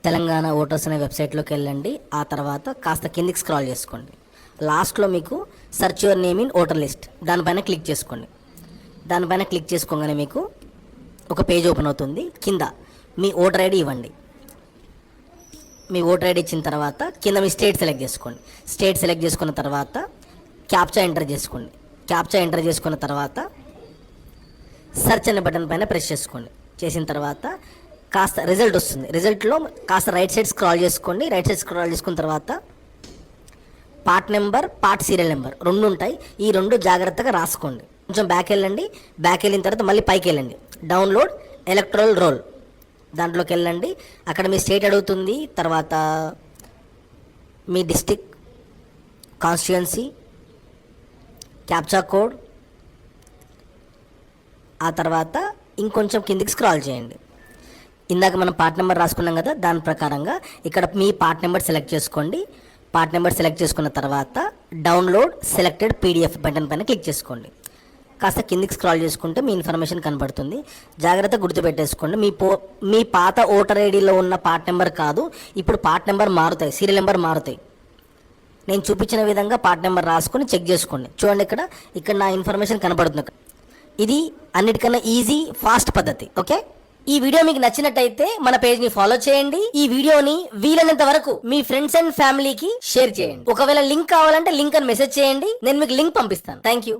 Telangana voters అనే వెబ్సైట్లోకి వెళ్ళండి. ఆ తర్వాత కాస్త కిందికి స్క్రాల్ చేసుకోండి. లాస్ట్లో మీకు search your name in voter list దానిపైన క్లిక్ చేసుకోండి. దానిపైన క్లిక్ చేసుకోగానే మీకు ఒక పేజ్ ఓపెన్ అవుతుంది. కింద మీ ఓటర్ ఐడి ఇవ్వండి. మీ ఓటర్ ఐడి ఇచ్చిన తర్వాత కింద మీ స్టేట్ సెలెక్ట్ చేసుకోండి. స్టేట్ సెలెక్ట్ చేసుకున్న తర్వాత క్యాప్చా ఎంటర్ చేసుకోండి. క్యాప్చా ఎంటర్ చేసుకున్న తర్వాత సెర్చ్ అనే బటన్ పైన ప్రెస్ చేసుకోండి. చేసిన తర్వాత కాస్త రిజల్ట్ వస్తుంది. రిజల్ట్లో కాస్త రైట్ సైడ్ స్క్రాల్ చేసుకోండి. రైట్ సైడ్ స్క్రాల్ చేసుకున్న తర్వాత part number, part serial number రెండు ఉంటాయి. ఈ రెండు జాగ్రత్తగా రాసుకోండి. కొంచెం బ్యాక్ వెళ్ళండి. బ్యాక్ వెళ్ళిన తర్వాత మళ్ళీ పైకి వెళ్ళండి. డౌన్లోడ్ ఎలక్ట్రల్ రోల్ దాంట్లోకి వెళ్ళండి. అక్కడ మీ స్టేట్ అడుగుతుంది. తర్వాత మీ డిస్టిక్, కాన్స్టిట్యుయెన్సీ, క్యాప్చా కోడ్, ఆ తర్వాత ఇంకొంచెం కిందికి స్క్రాల్ చేయండి. ఇందాక మనం పార్ట్ నెంబర్ రాసుకున్నాం కదా, దాని ప్రకారంగా ఇక్కడ మీ పార్ట్ నెంబర్ సెలెక్ట్ చేసుకోండి. పార్ట్ నెంబర్ సెలెక్ట్ చేసుకున్న తర్వాత డౌన్లోడ్ సెలెక్టెడ్ పీడిఎఫ్ బటన్ పైన క్లిక్ చేసుకోండి. కాస్త కిందికి స్క్రాల్ చేసుకుంటే మీ ఇన్ఫర్మేషన్ కనబడుతుంది. జాగ్రత్తగా గుర్తుపెట్టేసుకోండి. మీ పాత ఓటర్ ఐడిలో ఉన్న పార్ట్ నెంబర్ కాదు, ఇప్పుడు పార్ట్ నెంబర్ మారుతాయి, సీరియల్ నెంబర్ మారుతాయి. నేను చూపించిన విధంగా పార్ట్ నెంబర్ రాసుకొని చెక్ చేసుకోండి. చూడండి, ఇక్కడ నా ఇన్ఫర్మేషన్ కనబడుతుంది. ఇది అన్నిటికన్నా ఈజీ, ఫాస్ట్ పద్ధతి. ఓకే, ఈ వీడియో మీకు నచ్చినట్టయితే మన పేజ్ ని ఫాలో చేయండి. ఈ వీడియోని వీలైనంత వరకు మీ ఫ్రెండ్స్ అండ్ ఫ్యామిలీకి షేర్ చేయండి. ఒకవేళ లింక్ కావాలంటే లింక్ అని మెసేజ్ చేయండి, నేను మీకు లింక్ పంపిస్తాను. Thank you.